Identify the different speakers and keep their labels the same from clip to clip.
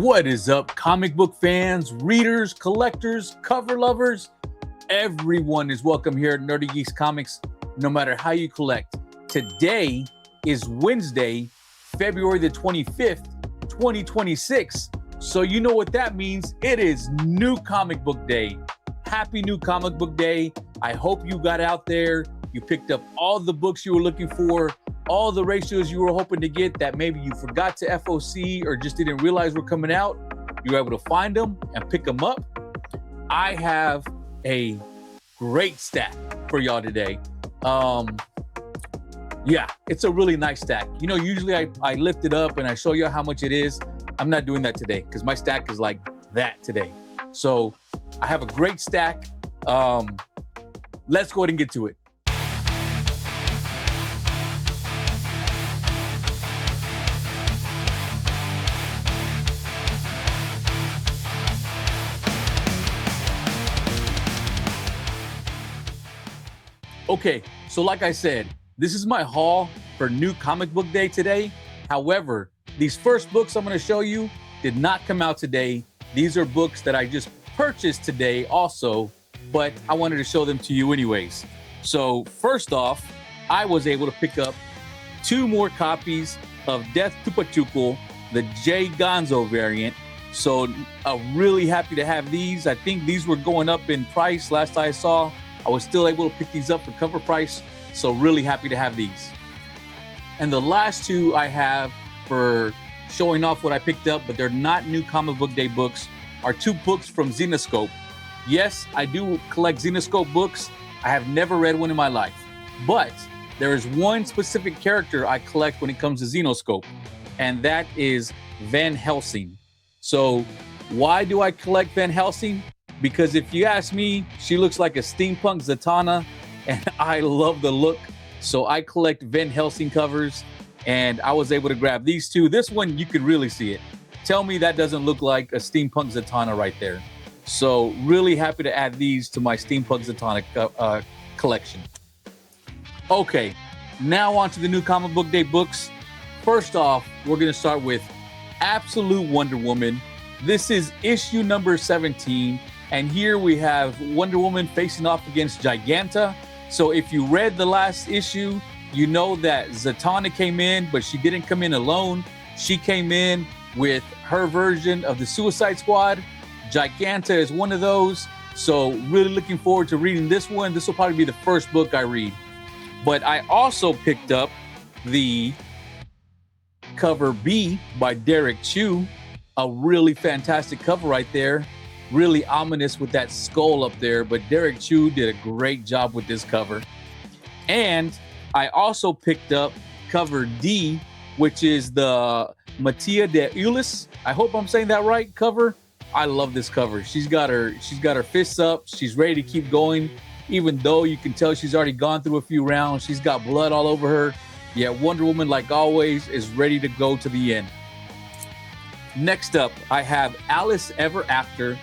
Speaker 1: What is up, comic book fans, readers, collectors, cover lovers? Everyone is welcome here at Nerdy Geeks Comics, no matter how you collect. Today is Wednesday, February the 25th, 2026. So you know what that means. It is New Comic Book Day. Happy New Comic Book Day. I hope you got out there. You picked up all the books you were looking for, all the ratios you were hoping to get that maybe you forgot to FOC or just didn't realize were coming out. You were able to find them and pick them up. I have a great stack for y'all today. Yeah, it's a really nice stack. You know, usually I lift it up and I show you how much it is. I'm not doing that today because my stack is like that today. So I have a great stack. Let's go ahead and get to it. Okay, so like I said, this is my haul for New Comic Book Day today. However, these first books I'm going to show you did not come out today. These are books that I just purchased today also, but I wanted to show them to you anyways. So first off, I was able to pick up 2 more copies of Death to Pachuco, the Jay Gonzo variant. So I'm really happy to have these. I think these were going up in price last I saw. I was still able to pick these up for cover price, so really happy to have these. And the last 2 I have for showing off what I picked up, but they're not New Comic Book Day books, are 2 books from Zenescope. Yes, I do collect Zenescope books. I have never read one in my life, but there is one specific character I collect when it comes to Zenescope, and that is Van Helsing. So why do I collect Van Helsing? Because if you ask me, she looks like a steampunk Zatanna, and I love the look. So I collect Van Helsing covers, and I was able to grab these 2. This one, you could really see it. Tell me that doesn't look like a steampunk Zatanna right there. So really happy to add these to my steampunk Zatanna collection. Okay, now on to the New Comic Book Day books. First off, we're going to start with Absolute Wonder Woman. This is issue number 17. And here we have Wonder Woman facing off against Giganta. So if you read the last issue, you know that Zatanna came in, but she didn't come in alone. She came in with her version of the Suicide Squad. Giganta is one of those. So really looking forward to reading this one. This will probably be the first book I read. But I also picked up the cover B by Derek Chu. A really fantastic cover right there. Really ominous with that skull up there, but Derek Chu did a great job with this cover. And I also picked up cover D, which is the Mattia de Ulis. I hope I'm saying that right. Cover. I love this cover. She's got her fists up. She's ready to keep going, even though you can tell she's already gone through a few rounds. She's got blood all over her. Yet Wonder Woman, like always, is ready to go to the end. Next up, I have Alice Ever After.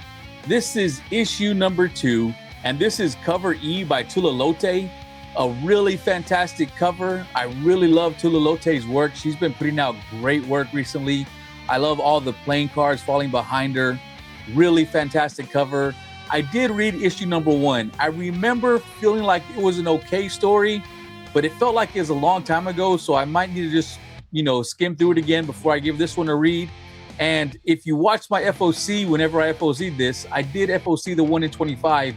Speaker 1: This is issue number 2, and this is cover E by Tula Lote. A really fantastic cover. I really love Tula Lote's work. She's been putting out great work recently. I love all the playing cards falling behind her. Really fantastic cover. I did read issue number 1. I remember feeling like it was an okay story, but it felt like it was a long time ago, so I might need to just, skim through it again before I give this one a read. And if you watch my FOC, whenever I FOC'd this, I did FOC the 1 in 25.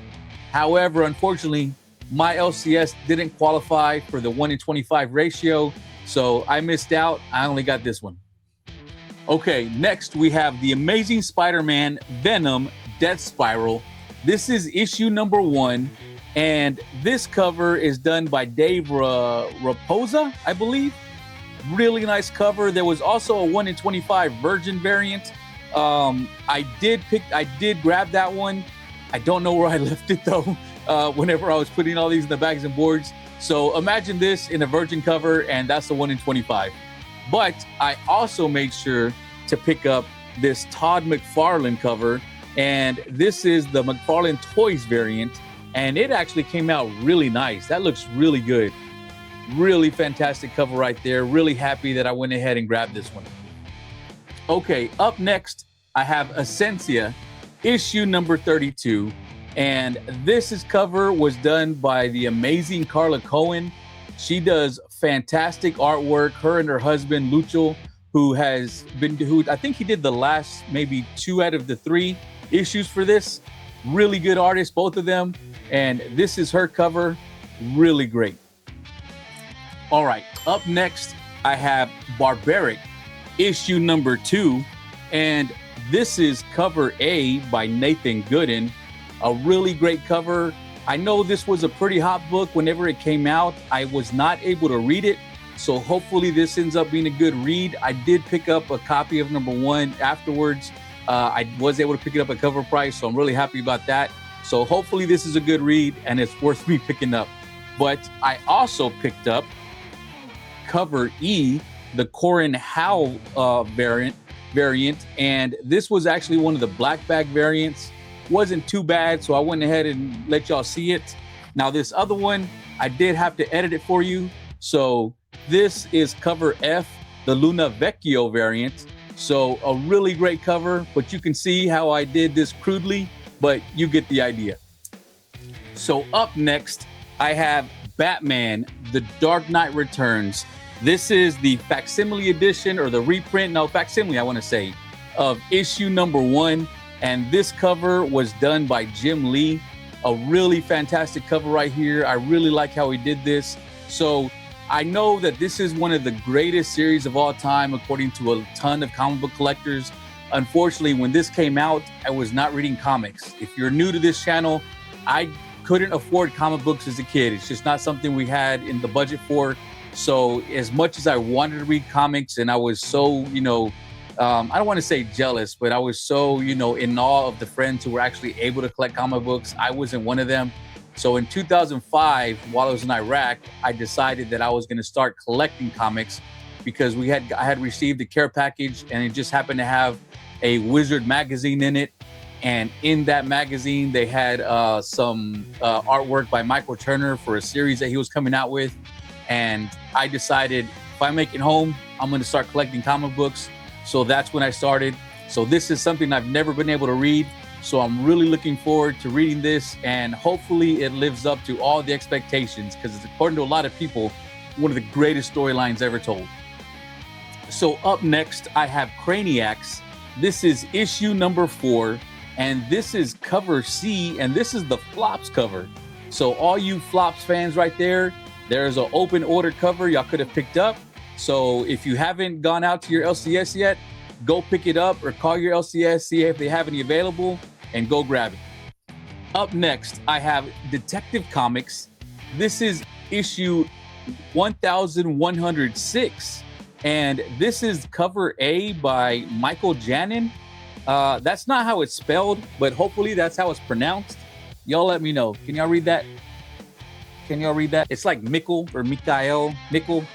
Speaker 1: However, unfortunately, my LCS didn't qualify for the 1 in 25 ratio, so I missed out. I only got this one. Okay, next we have The Amazing Spider-Man Venom Death Spiral. This is issue number 1, and this cover is done by Dave Raposa, I believe. Really nice cover. There was also a 1 in 25 Virgin variant. I did grab that one. I don't know where I left it though. Whenever I was putting all these in the bags and boards. So imagine this in a Virgin cover, and that's the 1 in 25. But I also made sure to pick up this Todd McFarlane cover, and this is the McFarlane Toys variant, and it actually came out really nice. That looks really good. Really fantastic cover right there. Really happy that I went ahead and grabbed this one. Okay, up next, I have Essentia, issue number 32. And this cover was done by the amazing Carla Cohen. She does fantastic artwork. Her and her husband, Lucho, who I think he did the last maybe 2 out of the 3 issues for this. Really good artists, both of them. And this is her cover. Really great. All right, up next, I have Barbaric, issue number 2. And this is cover A by Nathan Gooden. A really great cover. I know this was a pretty hot book whenever it came out. I was not able to read it, so hopefully this ends up being a good read. I did pick up a copy of number 1 afterwards. I was able to pick it up at cover price, so I'm really happy about that. So hopefully this is a good read and it's worth me picking up. But I also picked up cover E, the Corin Howe variant, and this was actually one of the black bag variants. Wasn't too bad, so I went ahead and let y'all see it. Now this other one, I did have to edit it for you. So this is cover F, the Luna Vecchio variant. So a really great cover, but you can see how I did this crudely, but you get the idea. So up next, I have Batman, The Dark Knight Returns. This is the facsimile edition, or the reprint, no, facsimile, I want to say, of issue number 1. And this cover was done by Jim Lee. A really fantastic cover right here. I really like how he did this. So I know that this is one of the greatest series of all time, according to a ton of comic book collectors. Unfortunately, when this came out, I was not reading comics. If you're new to this channel, I couldn't afford comic books as a kid. It's just not something we had in the budget for. So as much as I wanted to read comics, and I was so, I don't want to say jealous, but I was so, in awe of the friends who were actually able to collect comic books. I wasn't one of them. So in 2005, while I was in Iraq, I decided that I was going to start collecting comics because I had received a care package, and it just happened to have a Wizard magazine in it. And in that magazine, they had some artwork by Michael Turner for a series that he was coming out with. And I decided, if I make it home, I'm going to start collecting comic books. So that's when I started. So this is something I've never been able to read. So I'm really looking forward to reading this, and hopefully it lives up to all the expectations, because it's, according to a lot of people, one of the greatest storylines ever told. So up next, I have Craniacs. This is issue number 4, and this is cover C, and this is the Flops cover. So all you Flops fans right there, there's an open order cover y'all could have picked up. So if you haven't gone out to your LCS yet, go pick it up or call your LCS, see if they have any available, and go grab it. Up next, I have Detective Comics. This is issue 1106, and this is cover A by Michael Janin. That's not how it's spelled, but hopefully that's how it's pronounced. Y'all let me know. Can y'all read that? Can y'all read that? It's like Mikkel or Mikael, Mikkel,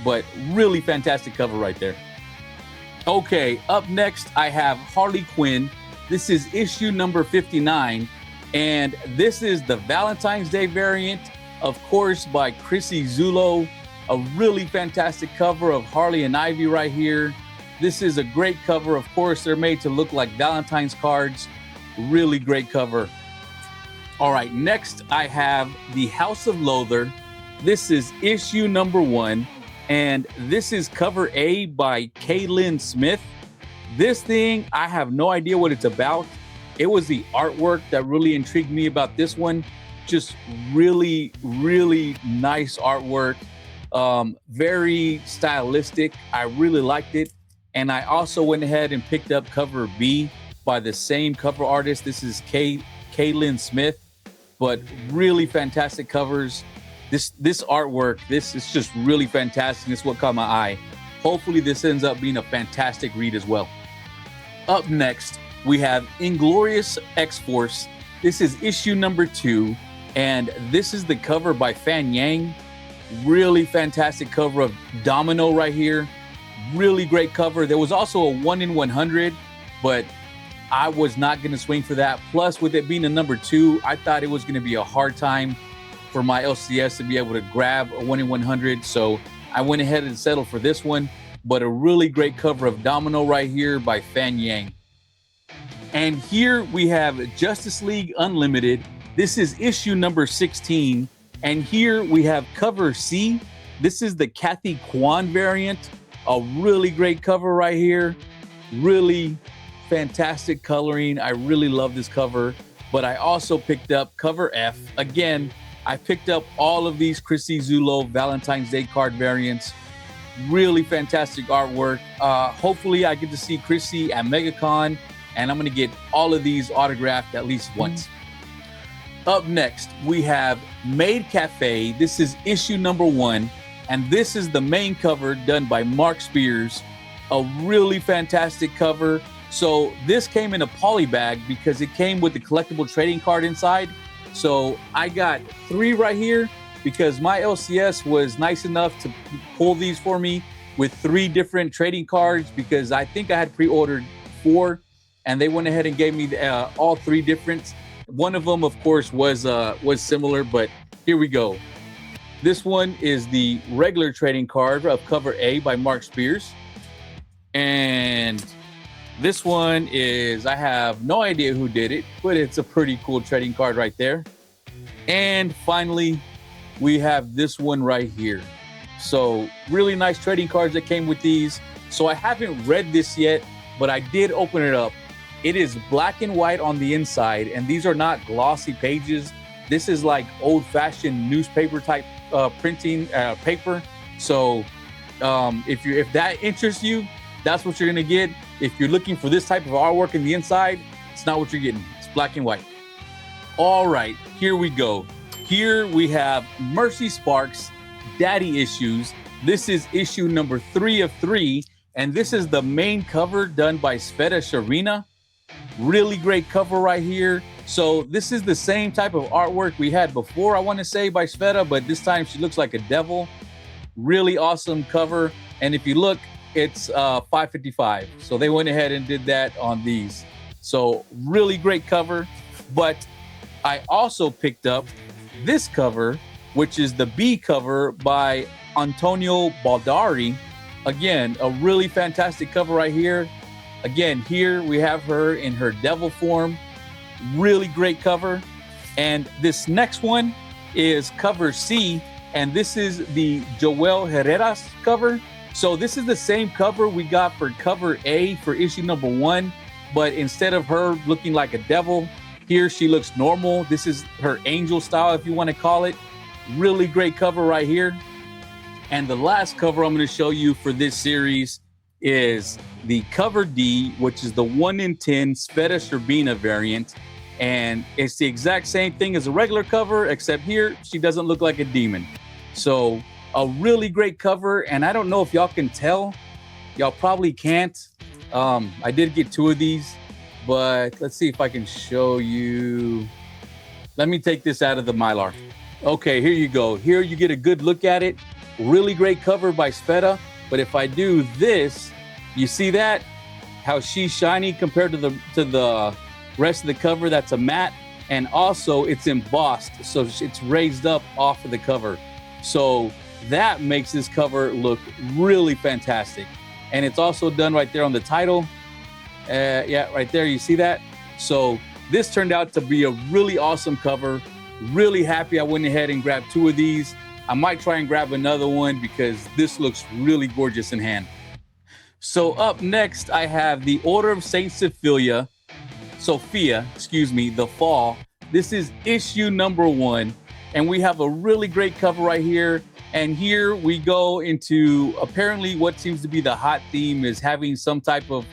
Speaker 1: but really fantastic cover right there. Okay, up next, I have Harley Quinn. This is issue number 59, and this is the Valentine's Day variant, of course, by Chrissy Zullo. A really fantastic cover of Harley and Ivy right here. This is a great cover. Of course, they're made to look like Valentine's cards. Really great cover. All right, next I have The House of Loather. This is issue number 1, and this is cover A by Kaylin Smith. This thing, I have no idea what it's about. It was the artwork that really intrigued me about this one. Just really, really nice artwork. Very stylistic. I really liked it. And I also went ahead and picked up cover B by the same cover artist. This is Kaylin Smith, but really fantastic covers. This artwork, this is just really fantastic. It's what caught my eye. Hopefully this ends up being a fantastic read as well. Up next, we have Inglorious X-Force. This is issue number 2, and this is the cover by Fan Yang. Really fantastic cover of Domino right here. Really great cover. There was also a 1 in 100, but I was not going to swing for that. Plus, with it being a number 2, I thought it was going to be a hard time for my LCS to be able to grab a 1 in 100. So I went ahead and settled for this one, but a really great cover of Domino right here by Fan Yang. And here we have Justice League Unlimited. This is issue number 16. And here we have cover C. This is the Kathy Kwan variant. A really great cover right here. Really fantastic coloring. I really love this cover. But I also picked up cover F. Again, I picked up all of these Chrissy Zulo Valentine's Day card variants. Really fantastic artwork. Hopefully I get to see Chrissy at MegaCon, and I'm gonna get all of these autographed at least once. Up next, we have Maid Cafe. This is issue number 1, and this is the main cover done by Mark Spears. A really fantastic cover. So this came in a poly bag because it came with the collectible trading card inside. So I got 3 right here because my LCS was nice enough to pull these for me with 3 different trading cards, because I think I had pre-ordered 4 and they went ahead and gave me all 3 different. One of them, of course, was similar, but here we go. This one is the regular trading card of cover A by Mark Spears. And this one is, I have no idea who did it, but it's a pretty cool trading card right there. And finally, we have this one right here. So really nice trading cards that came with these. So I haven't read this yet, but I did open it up. It is black and white on the inside, and these are not glossy pages. This is like old-fashioned newspaper type printing paper. So if that interests you, that's what you're gonna get. If you're looking for this type of artwork in the inside, it's not what you're getting. It's black and white. All right, here we go. Here we have Mercy Sparks Daddy Issues. This is issue number 3 of 3, and this is the main cover done by Sveta Sharina. Really great cover right here. So this is the same type of artwork we had before, I want to say, by Sveta, but this time she looks like a devil. Really awesome cover. And if you look, it's $5.55. So they went ahead and did that on these. So really great cover. But I also picked up this cover, which is the B cover by Antonio Baldari. Again, a really fantastic cover right here. Again, here we have her in her devil form. Really great cover. And this next one is cover C, and this is the Joel Herrera's cover. So this is the same cover we got for cover A for issue number 1, but instead of her looking like a devil, here she looks normal. This is her angel style, if you want to call it. Really great cover right here. And the last cover I'm going to show you for this series is the cover D, which is the 1 in 10 Sveta Sherbina variant. And it's the exact same thing as a regular cover, except here she doesn't look like a demon. So a really great cover. And I don't know if y'all can tell. Y'all probably can't. I did get 2 of these, but let's see if I can show you. Let me take this out of the Mylar. Okay, here you go. Here you get a good look at it. Really great cover by Sveta. But if I do this, you see that? How she's shiny compared to the rest of the cover. That's a matte. And also it's embossed, so it's raised up off of the cover. So that makes this cover look really fantastic. And it's also done right there on the title. Yeah, right there, you see that? So this turned out to be a really awesome cover. Really happy I went ahead and grabbed 2 of these. I might try and grab another one because this looks really gorgeous in hand. So up next, I have the Order of Saint Sophia, the Fall. This is issue number 1, and we have a really great cover right here. And here we go into apparently what seems to be the hot theme is having some type of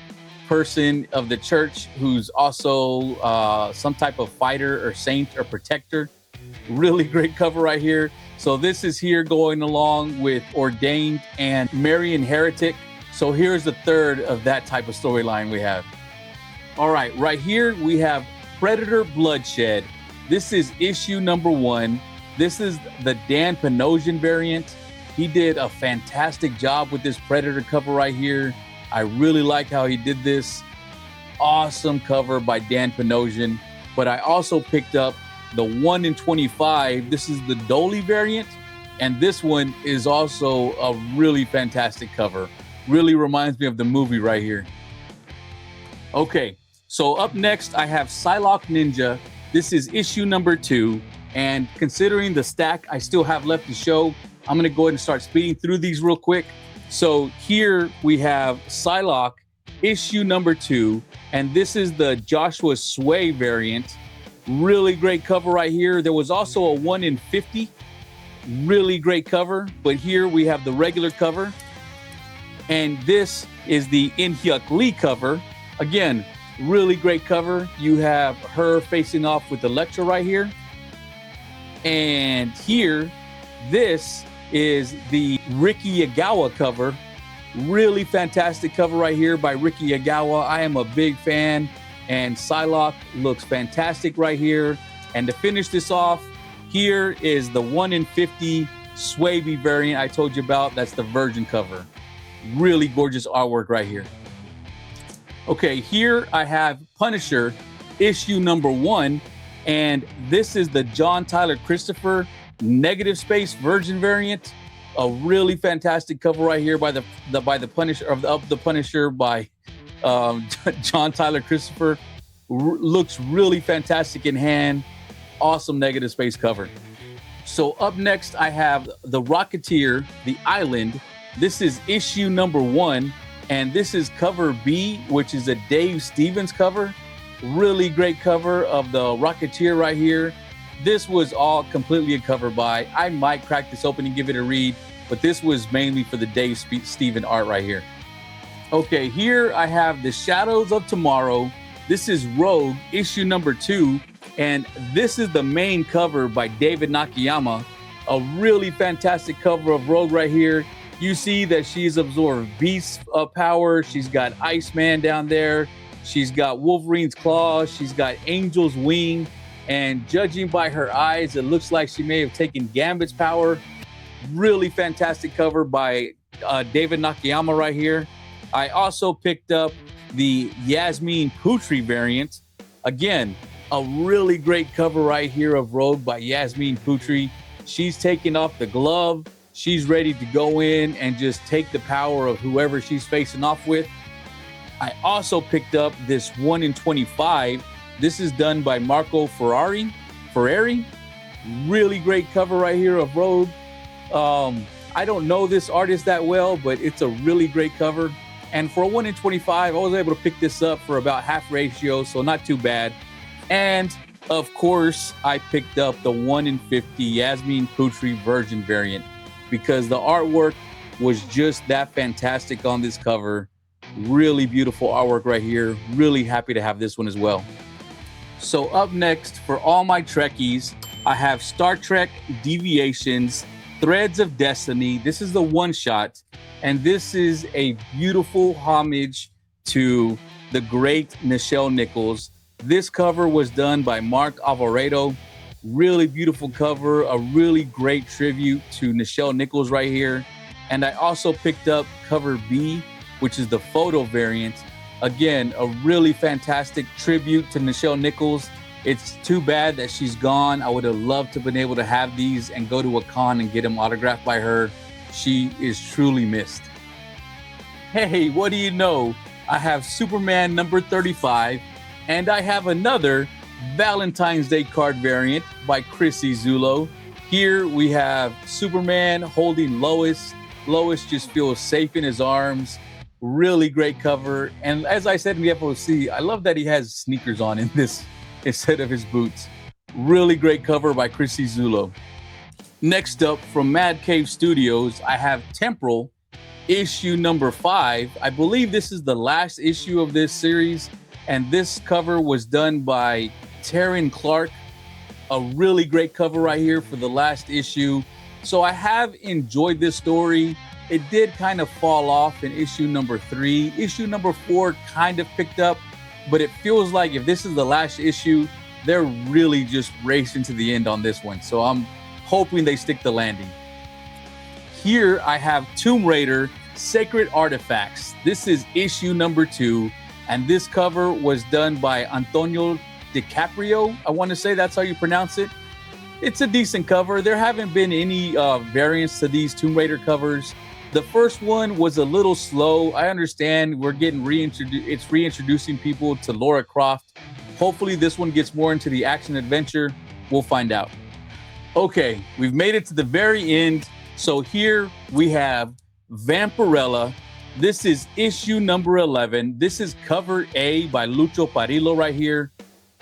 Speaker 1: person of the church who's also some type of fighter or saint or protector. Really great cover right here. So this is here going along with Ordained and Marian Heretic. So here's the third of that type of storyline we have. All right, right here we have Predator Bloodshed. This is issue number 1. This is the Dan Panosian variant. He did a fantastic job with this Predator cover right here. I really like how he did this. Awesome cover by Dan Panosian. But I also picked up the 1 in 25. This is the Dolly variant. And this one is also a really fantastic cover. Really reminds me of the movie right here. Okay, So up next, I have Psylocke Ninja. This is issue number 2. And considering the stack I still have left to show, I'm going to go ahead and start speeding through these real quick. So here we have Psylocke, issue number 2. And this is the Joshua Sway variant. Really great cover right here. There was also a 1 in 50. Really great cover. But here we have the regular cover. And this is the In-hyuk Lee cover. Again, really great cover. You have her facing off with Elektra right here. And here, this is the Riki Yagawa cover. Really fantastic cover right here by Riki Yagawa. I am a big fan, and Psylocke looks fantastic right here. And to finish this off, here is the 1 in 50 Swaby variant I told you about. That's the Virgin cover. Really gorgeous artwork right here. Okay, here I have Punisher, issue number 1. And this is the John Tyler Christopher negative space Virgin variant. A really fantastic cover right here by the Punisher of the Punisher by John Tyler Christopher. Looks really fantastic in hand. Awesome negative space cover. So up next I have the Rocketeer, The Island. This is issue number 1, and this is cover B, which is a Dave Stevens cover. Really great cover of the Rocketeer right here. This was all completely a cover by. I might crack this open and give it a read, but this was mainly for the Dave Stevens art right here. Okay, here I have the Shadows of Tomorrow. This is Rogue, issue number 2, and this is the main cover by David Nakayama. A really fantastic cover of Rogue right here. You see that she's absorbed Beast power. She's got Iceman down there. She's got Wolverine's claws. She's got Angel's wing. And judging by her eyes, it looks like she may have taken Gambit's power. Really fantastic cover by David Nakayama right here. I also picked up the Yasmin Putri variant. Again, a really great cover right here of Rogue by Yasmin Putri. She's taking off the glove. She's ready to go in and just take the power of whoever she's facing off with. I also picked up this 1 in 25. This is done by Marco Ferrari. Really great cover right here of Rogue. I don't know this artist that well, but it's a really great cover. And for a 1 in 25, I was able to pick this up for about half ratio, so not too bad. And of course, I picked up the 1 in 50 Yasmin Putri Virgin variant because the artwork was just that fantastic on this cover. Really beautiful artwork right here. Really happy to have this one as well. So up next, for all my Trekkies, I have Star Trek Deviations, Threads of Destiny. This is the one-shot, and this is a beautiful homage to the great Nichelle Nichols. This cover was done by Mark Alvarado. Really beautiful cover, a really great tribute to Nichelle Nichols right here. And I also picked up cover B, which is the photo variant. Again, a really fantastic tribute to Nichelle Nichols. It's too bad that she's gone. I would have loved to have been able to have these and go to a con and get them autographed by her. She is truly missed. Hey, what do you know? I have Superman number 35, and I have another Valentine's Day card variant by Chrissy Zullo. Here we have Superman holding Lois. Lois just feels safe in his arms. Really great cover. And as I said in the FOC, I love that he has sneakers on in this instead of his boots. Really great cover by Chrissy Zullo. Next up, from Mad Cave Studios, I have Temporal, issue number 5. I believe this is the last issue of this series, and this cover was done by Taryn Clark. A really great cover right here for the last issue. So I have enjoyed this story. It did kind of fall off in issue number 3. Issue number 4 kind of picked up, but it feels like if this is the last issue, they're really just racing to the end on this one. So I'm hoping they stick the landing. Here I have Tomb Raider Sacred Artifacts. This is issue number 2, and this cover was done by Antonio DiCaprio. I want to say that's how you pronounce it. It's a decent cover. There haven't been any variants to these Tomb Raider covers. The first one was a little slow. I understand we're getting reintroducing people to Lara Croft. Hopefully this one gets more into the action adventure. We'll find out. Okay, we've made it to the very end. So here we have Vampirella. This is issue number 11. This is cover A by Lucho Parillo right here.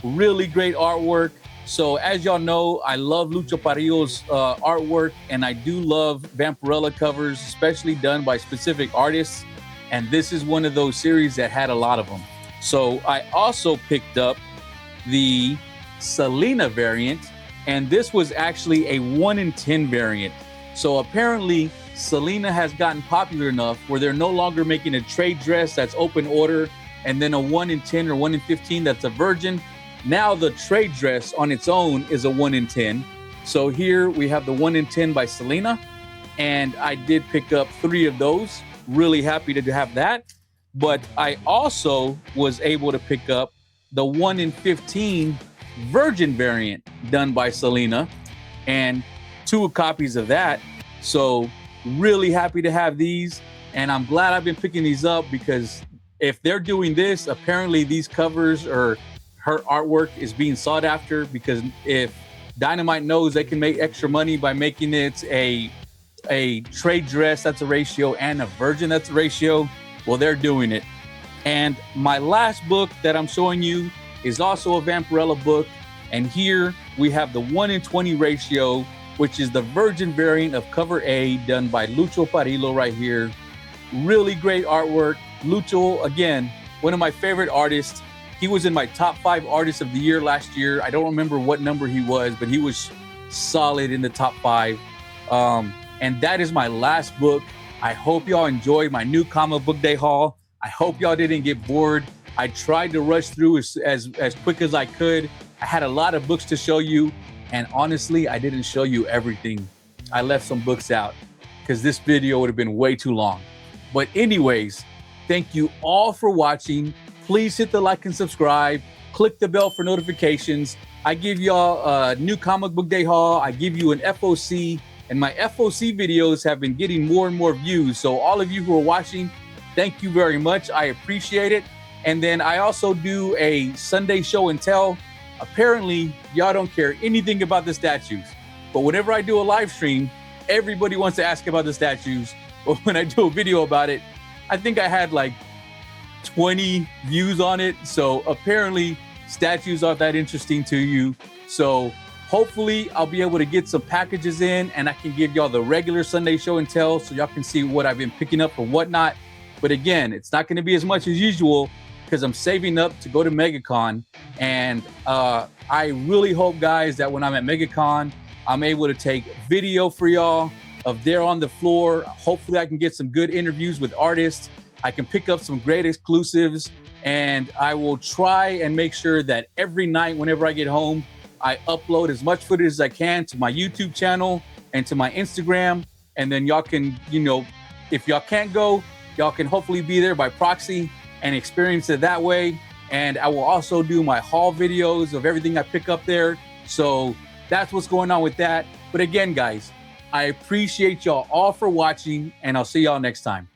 Speaker 1: Really great artwork. So as y'all know, I love Lucho Parillo's artwork, and I do love Vampirella covers, especially done by specific artists. And this is one of those series that had a lot of them. So I also picked up the Selena variant, and this was actually a 1 in 10 variant. So apparently Selena has gotten popular enough where they're no longer making a trade dress that's open order and then a 1 in 10 or 1 in 15 that's a virgin. Now the trade dress on its own is a 1 in 10. So here we have the 1 in 10 by Selena, and I did pick up 3 of those. Really happy to have that. But I also was able to pick up the 1 in 15 virgin variant done by Selena, and 2 copies of that. So really happy to have these, and I'm glad I've been picking these up, because if they're doing this, apparently these covers or her artwork is being sought after, because if Dynamite knows they can make extra money by making it a trade dress that's a ratio and a virgin that's a ratio, well, they're doing it. And my last book that I'm showing you is also a Vampirella book, and here we have the 1 in 20 ratio, which is the virgin variant of cover A done by Lucho Parillo right here. Really great artwork. Lucho, again, one of my favorite artists. He was in my top 5 artists of the year last year. I don't remember what number he was, but he was solid in the top 5. And that is my last book. I hope y'all enjoyed my new comic book day haul. I hope y'all didn't get bored. I tried to rush through as quick as I could. I had a lot of books to show you, and honestly, I didn't show you everything. I left some books out because this video would have been way too long. But anyways, thank you all for watching. Please hit the like and subscribe. Click the bell for notifications. I give y'all a new comic book day haul. I give you an FOC, and my FOC videos have been getting more and more views. So all of you who are watching, thank you very much. I appreciate it. And then I also do a Sunday show and tell. Apparently, y'all don't care anything about the statues. But whenever I do a live stream, everybody wants to ask about the statues. But when I do a video about it, I think I had like 20 views on it. So apparently statues aren't that interesting to you. So hopefully I'll be able to get some packages in, and I can give y'all the regular Sunday show and tell, so y'all can see what I've been picking up or whatnot. But again, it's not going to be as much as usual, because I'm saving up to go to MegaCon. And I really hope, guys, that when I'm at MegaCon, I'm able to take video for y'all of there on the floor. Hopefully I can get some good interviews with artists. I can pick up some great exclusives, and I will try and make sure that every night whenever I get home, I upload as much footage as I can to my YouTube channel and to my Instagram. And then y'all can, if y'all can't go, y'all can hopefully be there by proxy and experience it that way. And I will also do my haul videos of everything I pick up there. So that's what's going on with that. But again, guys, I appreciate y'all all for watching, and I'll see y'all next time.